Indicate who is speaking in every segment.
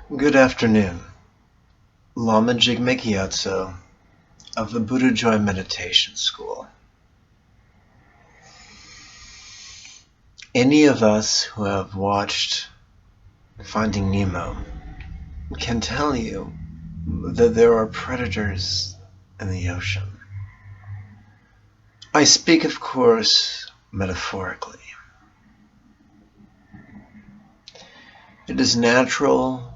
Speaker 1: Good afternoon. Lama Jigme Gyatso of the Buddha Joy Meditation School. Any of us who have watched Finding Nemo can tell you that there are predators in the ocean. I speak, of course, metaphorically. It is natural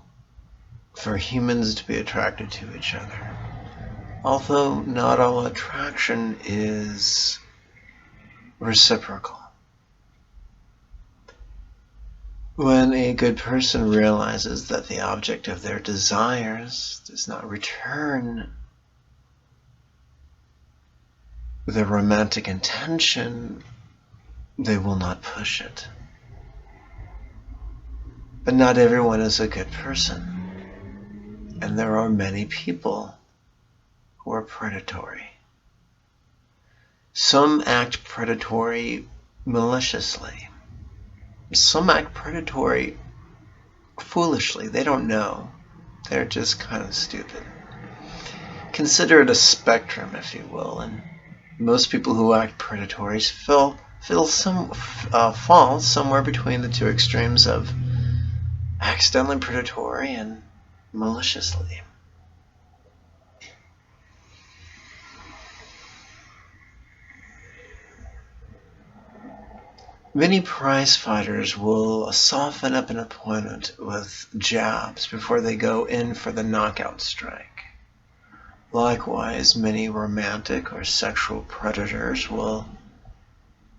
Speaker 1: for humans to be attracted to each other, although not all attraction is reciprocal. When a good person realizes that the object of their desires does not return their romantic intention, they will not push it. But not everyone is a good person, and there are many people who are predatory. Some act predatory maliciously. Some act predatory foolishly. They don't know. They're just kind of stupid. Consider it a spectrum, if you will, and most people who act predatory fall somewhere between the two extremes of accidentally predatory and maliciously. Many prize fighters will soften up an opponent with jabs before they go in for the knockout strike. Likewise, many romantic or sexual predators will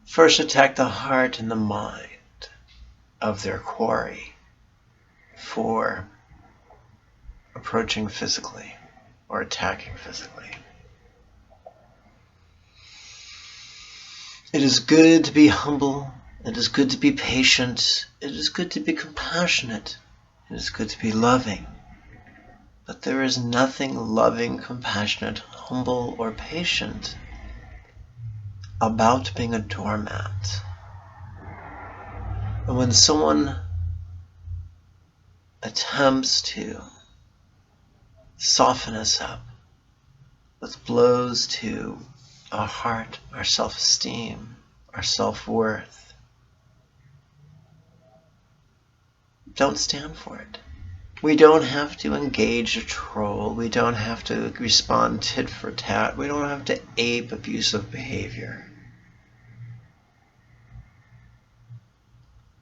Speaker 1: first attack the heart and the mind of their quarry for approaching physically or attacking physically. It is good to be humble. It is good to be patient. It is good to be compassionate. It is good to be loving. But there is nothing loving, compassionate, humble, or patient about being a doormat. And when someone attempts to soften us up with blows to our heart, our self-esteem, our self-worth, don't stand for it. We don't have to engage a troll. We don't have to respond tit for tat. We don't have to ape abusive behavior.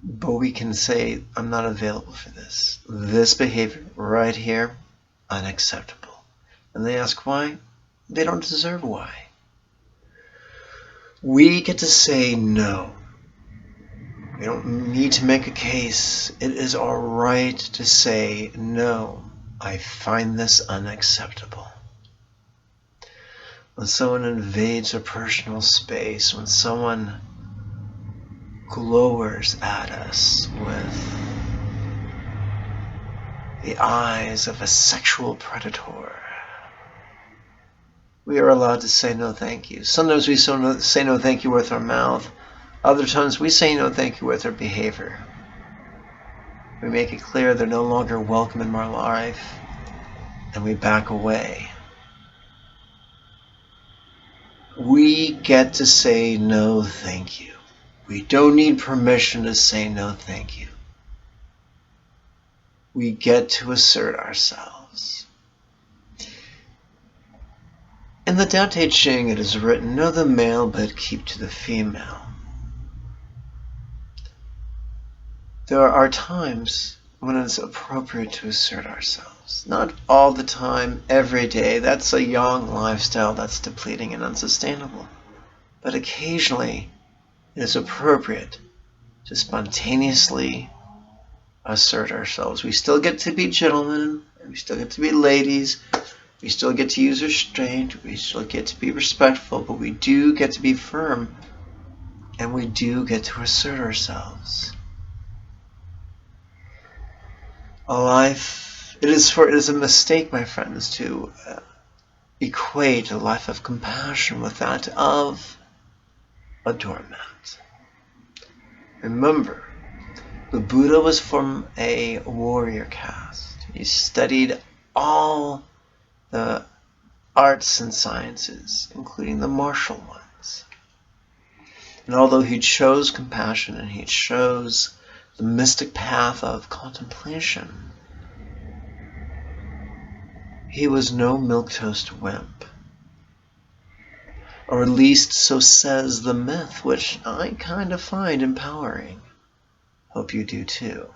Speaker 1: But we can say, I'm not available for this. This behavior right here, unacceptable. And they ask why? They don't deserve why. We get to say no. We don't need to make a case. It is our right to say, no, I find this unacceptable. When someone invades our personal space, when someone glowers at us with the eyes of a sexual predator, we are allowed to say no thank you. Sometimes we say no thank you with our mouth. Other times we say no thank you with our behavior. We make it clear they're no longer welcome in our life, and we back away. We get to say no thank you. We don't need permission to say no thank you. We get to assert ourselves. In the Tao Te Ching it is written, know the male but keep to the female. There are times when it's appropriate to assert ourselves. Not all the time, every day. That's a young lifestyle that's depleting and unsustainable. But occasionally, it is appropriate to spontaneously assert ourselves. We still get to be gentlemen, we still get to be ladies, we still get to use restraint, we still get to be respectful, but we do get to be firm, and we do get to assert ourselves. It is a mistake, my friends, to equate a life of compassion with that of a doormat. Remember, the Buddha was from a warrior caste. He studied all the arts and sciences, including the martial ones. And although he chose compassion and he chose the mystic path of contemplation, he was no milquetoast wimp. Or at least so says the myth, which I kind of find empowering. Hope you do too.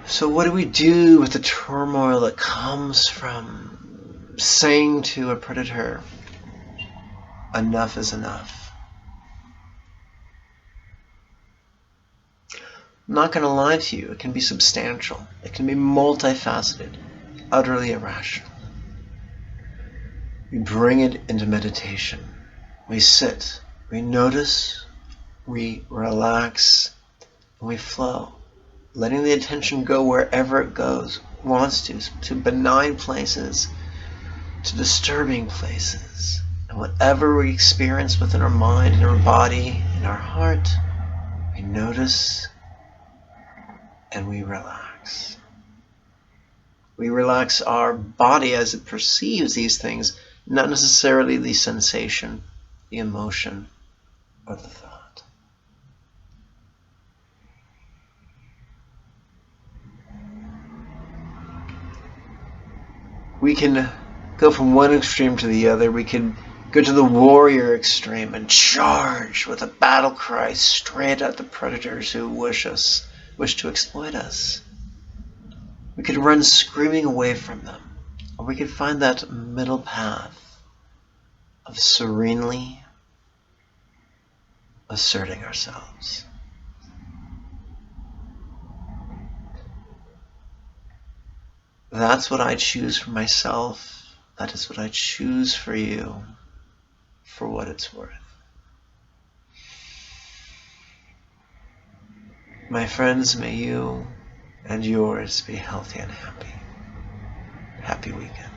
Speaker 1: So what do we do with the turmoil that comes from saying to a predator, enough is enough? I'm not going to lie to you, it can be substantial. It can be multifaceted, utterly irrational. We bring it into meditation. We sit, we notice, we relax, and we flow, letting the attention go wherever it wants to benign places, to disturbing places. And whatever we experience within our mind, in our body, in our heart, we notice and we relax. We relax our body as it perceives these things, not necessarily the sensation, the emotion, or the thought. We can go from one extreme to the other. We can go to the warrior extreme and charge with a battle cry straight at the predators who wish to exploit us. We could run screaming away from them, or we could find that middle path of serenely asserting ourselves. That's what I choose for myself. That is what I choose for you, for what it's worth. My friends, may you and yours be healthy and happy. Happy weekend.